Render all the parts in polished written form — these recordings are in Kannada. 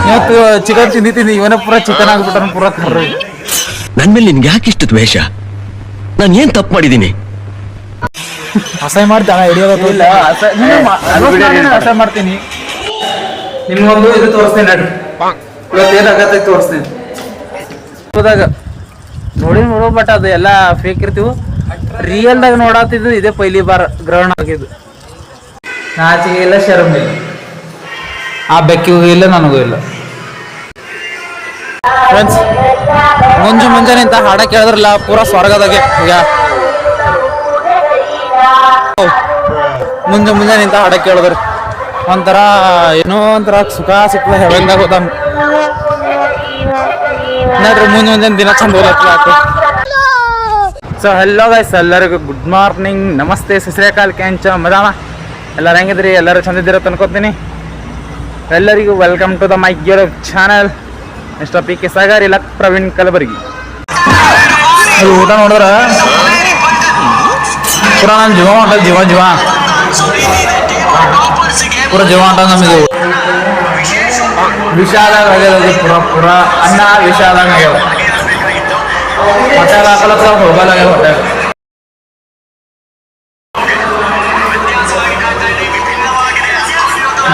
ಇವತ್ತು ಚಿಕನ್ ತಿಂದಿದ್ದೀನಿ, ಇವನೇ ಪೂರ ಚಿಕನ್ ಆಗ್ಬಿಟ್ಟ ಪೂರ ಕರ್ರಿ. ನನ್ ಮೇಲೆ ನಿನ್ಗೆ ಯಾಕೆ ಇಷ್ಟ ದ್ವೇಷ? ನಾನು ಏನ್ ತಪ್ಪು ಮಾಡಿದ್ದೀನಿ? ಅಸಹ್ಯ ಮಾಡ್ತಾನ ಹಿಡಿಯೋದು ಇಲ್ಲ. ಅಸಹ್ಯ ಮಾಡ್ತೀನಿ. ನಿಮ್ಗೊಂದು ಇದು ತೋರಿಸ್ತೇನೆ ನಡ್ರಿ. ಇವತ್ತು ಏನಾಗತ್ತೆ ತೋರಿಸ್ತೇನೆ. ಹೋದಾಗ ನೋಡೋ ಬಟ್ ಅದು ಎಲ್ಲ ಫೇಕ್ ಇರ್ತೀವಿ. ರಿಯಲ್ದಾಗ ನೋಡತ್ತಿದ್ದು ಇದೇ ಪೈಲಿ ಬಾರ್ ಗ್ರಹಣ ಆಗಿದ್ದು. ನಾಚಿಗೆ ಇಲ್ಲ, ಶರಮ್ ಇಲ್ಲ, ಆ ಬೆಕ್ಕಿಗೂ ಇಲ್ಲ, ನನಗೂ ಇಲ್ಲ. ಫ್ರೆಂಡ್ಸ್, ಮುಂಜಾನೆ ಅಂತ ಹಾಡ ಕೇಳಿದ್ರಲ್ಲ ಪೂರಾ ಸ್ವರ್ಗದಾಗೆ. ಈಗ ಮುಂಜಾನೆ ಅಂತ ಹಾಡ ಕೇಳಿದ್ರಿ ಒಂಥರ ಏನೋ ಒಂಥರ ಸುಖ ಸಿಕ್ತದ, ಹೆವಂದಾಗ ಹೋದ ನೋಡ್ರಿ. ಮುಂಜಾನೆ ದಿನ ಚಂದ ಹೋಗ್ಲತ್ತ. ಸೊ ಹೆಲೋ ಗೈಸ್, ಎಲ್ಲರಿಗೂ ಗುಡ್ ಮಾರ್ನಿಂಗ್, ನಮಸ್ತೆ, ಸಸ್ರೇಕಾಲ್, ಕ್ಯಾಂಚ ಮದಾಮ. ಎಲ್ಲರೂ ಹೆಂಗಿದ್ರಿ? ಎಲ್ಲರೂ ಚಂದ ಇದ್ದೀರ ಅನ್ಕೋತೀನಿ. ಎಲ್ಲರಿಗೂ welcome to the my YouTube channel. Mister P K Sagar, ಇಲ್ಲ ಪ್ರವೀಣ್ ಕಲಬರ್ಗಿ. ಊಟ ನೋಡಿದ್ರ ಪೂರ ನಾನು ಜೀವ ಹೊಂಟ, ಜೀವ ಪೂರ ಜೀವ ಹೊಂಟ. ನಮಗೆ ವಿಷಾದಾಗ ಆಗ್ಯದ, ಪೂರ ಅನ್ನ ವಿಷಾದಾಗ ಆಗ್ಯದ. ಹೊಟ್ಟೆಗೆ ಹಾಕಲಕ್ಕ ಹೋಗಲಾಗ್ಯದ. ಹೊಟ್ಟೆಗೆ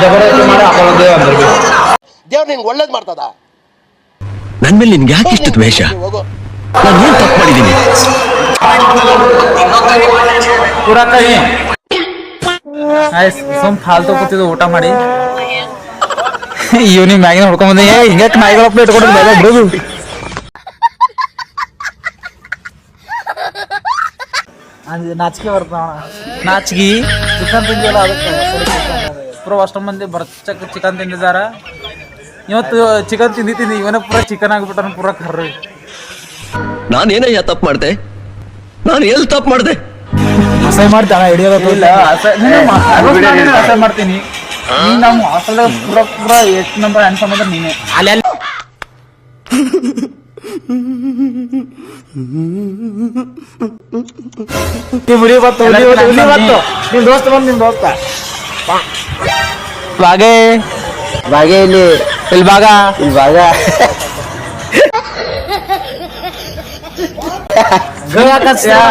ಜಬರ್ದಸ್ತಿ ಮಾಡಿ ಹಾಕೊಳ್ಳೋದೇ ಅಂದ್ರೆ ದೇವ್ರು ನಿನ್ಗೆ ಒಳ್ಳೇದು ಮಾಡ್ತದ. ನನ್ ಮೇಲೆ ನಿನ್ಗೆ ಯಾಕೆ ಇಷ್ಟ ದ್ವೇಷ? ನಾನು ಏನ್ ತಪ್ಪು ಮಾಡಿದ್ದೀನಿ? ಪೂರ ಕೈ ಸುಮ್ ಫಾಲ್ತು ಕೂತಿದ್ದು ಊಟ ಮಾಡಿ. ಈವ್ನಿಂಗ್ ಮ್ಯಾಗಿನ ಹೊಡ್ಕೊಂಡ್ ಬಂದೆ. ಹಿಂಗ ನಾಯಿಗಳ ಪ್ಲೇಟ್ ಇಟ್ಕೊಂಡು ಬೇಗ ಬಿಡೋದು. ನಾಚಿಕೆ ಬರ್ತಾವ. ನಾಚಿಗೆ ಚಿಕನ್ ತಿಂದಿಲ್ಲ, ಅದಕ್ಕೆ ಪೂರ ಅಷ್ಟು ಮಂದಿ ಬರ್ಚಕ್ ಚಿಕನ್ ತಿಂದಿದಾರ. ಇವತ್ತು ಚಿಕನ್ ತಿಂದಿದ್ದೀನಿ, ಇವನೇ ಪೂರ ಚಿಕನ್ ಆಗ್ಬಿಟ್ಟ ಪೂರ ಕರ್ರಿ. ನಾನೇನಯ್ಯ ತಪ್ಪು ಮಾಡ್ದೆ? ನಾನು ಎಲ್ಲಿ ತಪ್ಪು ಮಾಡ್ದೆ? ಅಸಹ್ಯ ಮಾಡ್ತಾನ ಹಿಡಿಯೋದು ಇಲ್ಲ. ಅಸಹ್ಯ ಮಾಡ್ತೀನಿ. ನೀ ನಮ್ಮ ಹಾಸ್ಟೆಲ್ ಪೂರ ಎಷ್ಟು ನಂಬರ್ ಅನ್ಸಮ್ ಅಂದ್ರೆ ನೀನೆ ಅಲ್ಲಿ ನಿಮ್ ದೋಸ್ತ ಬಂದ್ ನಿಮ್ ದೋಸ್ತ ಬಾಗೆ ಬಾಗೆ ಇಲ್ಲಿ ಭಾಗ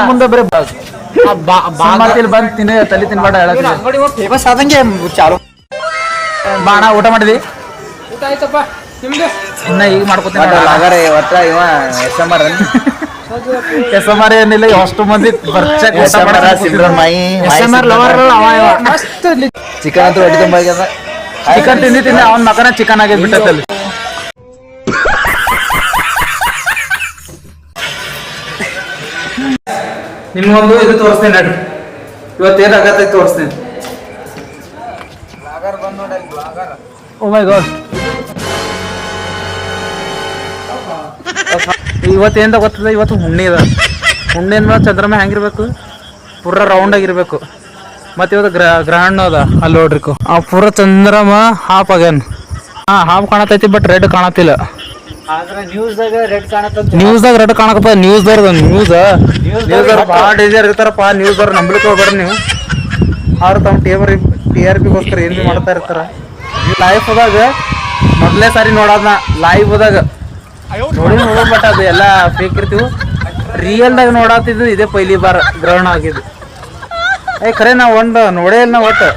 ಮುಂದೆ ಬರೀ ಬಂದ್ ತಿನ್ನ ತಲೆ ತಿನ್ಬೇಡ ಫೇಮಸ್ ಆದಂಗೆ ಚಾಲು. ಬಾಣ ಊಟ ಮಾಡಿದಿ? ಊಟ ಆಯ್ತಪ್ಪ, ನಿಮ್ದು? ಇನ್ನ ಈಗ ಮಾಡ್ಕೊತೀನಿ. ಎಸ್ಎಂಆರ್ ಏನಿಲ್ಲ, ಅಷ್ಟು ಮಂದಿ ಚಿಕನ್ ಅಂತೂ ಹೊಟ್ಟೆ ತುಂಬ ಆಗ್ಯದ. ಚಿಕನ್ ತಿಂದಿ ಅವನ್ ಮಕನ ಚಿಕನ್ ಆಗ್ಯದ ಬಿಟ್ಟಲ್ಲಿ. ನಿಮ್ಗೊಂದು ಇದು ತೋರಿಸ್ತೇನೆ ನಡ್ರಿ. ಇವತ್ತು ಏನಾಗತ್ತೆ ತೋರಿಸ್ತೇನೆ. ಓ ಮೈ ಗಾಡ್, ಇವತ್ತೇಂದ ಗೊತ್ತದ? ಇವತ್ತು ಹುಣ್ಣಿ ಅದ. ಹುಣ್ಣಿ ಅಂದ್ಮೇಲೆ ಚಂದ್ರಮ ಹೆಂಗಿರ್ಬೇಕು? ಪೂರ ರೌಂಡ್ ಆಗಿರ್ಬೇಕು. ಮತ್ತೆ ಇವತ್ತು ಗ್ರಹಣ ಅದ. ಅಲ್ಲಿ ನೋಡ್ರಿ ಆ ಪೂರ ಚಂದ್ರಮ ಹಾಫ್ ಆಗ್ಯಾನ. ಹಾಫ್ ಕಾಣತೈತಿ, ಬಟ್ ರೆಡ್ ಕಾಣತಿಲ್ಲ. ನ್ಯೂಸ್ದಾಗ ರೆಡ್ ಕಾಣಕತ್ತ. ನ್ಯೂಸ್ ಭಾಳ ಡೇಂಜರ್ ಇರ್ತಾರಪ್ಪ. ನ್ಯೂಸ್ದವ್ರು ನಂಬಲಿಕ್ಕೆ ಹೋಗ್ಬೇಡ್ರಿ ನೀವು. ಅವ್ರು ತಮ್ಮ TRP ಏನ್ ಮಾಡ್ತಾ ಇರ್ತಾರ. ಲೈಫ್ ಹೋದಾಗ ಮೊದಲೇ ಸಾರಿ ನೋಡೋದ್ನ ಲೈವ್ ಹೋದಾಗ ನೋಡೋ ಬಟ್ ಅದು ಎಲ್ಲ ಫೇಕ್ ಇರ್ತೀವಿ. ರಿಯಲ್ದಾಗ ನೋಡತ್ತಿದ್ದು ಇದೇ ಪೈಲಿ ಬಾರ್ ಗ್ರಹಣ ಆಗಿದ್ದು. ಖರೆ ನಾವು ನೋಡೇ ಇಲ್ಲ. ನಾವು ಒಟ್ಟು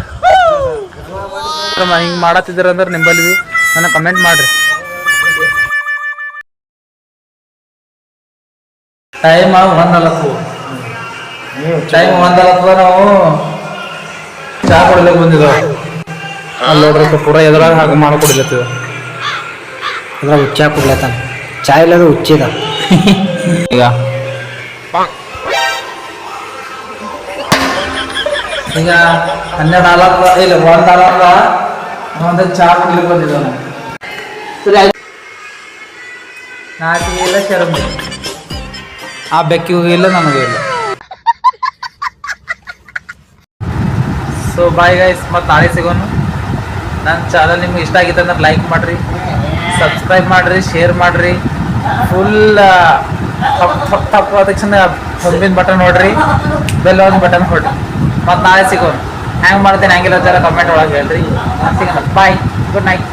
ಹಿಂಗೆ ಮಾಡತ್ತಿದ್ರ ಅಂದ್ರೆ ನಿಂಬಲ್ಲಿ ನನಗೆ ಕಮೆಂಟ್ ಮಾಡ್ರಿ. ಟೈಮ್ 1:40. ನಾವು ಚಹಾ ಕೊಡ್ಲಿಕ್ಕೆ ಬಂದಿದ್ದೇವೆ. ಅಲ್ಲಿ ನೋಡ್ರಿ ಪೂರ ಎದುರಾಗ ಹಾಗೆ ಮಾಡ್ಕೊಡ್ಲತ್ತೀವ. ಅದ್ರಾಗ ಚಾ ಕುಡ್ಲತ್ತಾನ. ಚಾ ಇಲ್ಲದ ಹುಚ್ಚಿದ. ಈಗ ಈಗ 12 ಇಲ್ಲ 1 ಒಂದು ಚಹಾ ಕುಡ್ಲಿಕ್ಕೆ ಬಂದಿದ್ದೇವೆ ನಾವು. ನಾಚಿಗೆ ಇಲ್ಲ, ಶರಮ್ ಇಲ್ಲ, ಆ ಬೆಕ್ಕಿಗೂ ಇಲ್ಲ, ನನಗೂ ಇಲ್ಲ. ಸೊ ಬಾಯ್ ಗೈಸ್, ಮತ್ತೆ ನಾಳೆ ಸಿಗೋಣ. ನನ್ನ ಚಾನಲ್ ನಿಮ್ಗೆ ಇಷ್ಟ ಆಗಿತ್ತು ಅಂದ್ರೆ ಲೈಕ್ ಮಾಡಿರಿ, ಸಬ್ಸ್ಕ್ರೈಬ್ ಮಾಡಿರಿ, ಶೇರ್ ಮಾಡಿರಿ. ಫುಲ್ ತಪ್ಪು ತಕ್ಷಣ ಹೊಂಬಿನ ಬಟನ್ ನೋಡ್ರಿ, ಬೆಲ್ ಒಂದು ಬಟನ್ ಹೊಡ್ರಿ. ಮತ್ತು ನಾಳೆ ಸಿಗೋಣ. ಹೆಂಗೆ ಮಾಡ್ತೀನಿ ಹಂಗಿಲ್ಲ ಜರ ಕಮೆಂಟ್ ಒಳಗೆ ಹೇಳ್ರಿ. ಸಿಗೋಣ. ಬಾಯ್, ಗುಡ್ ನೈಟ್.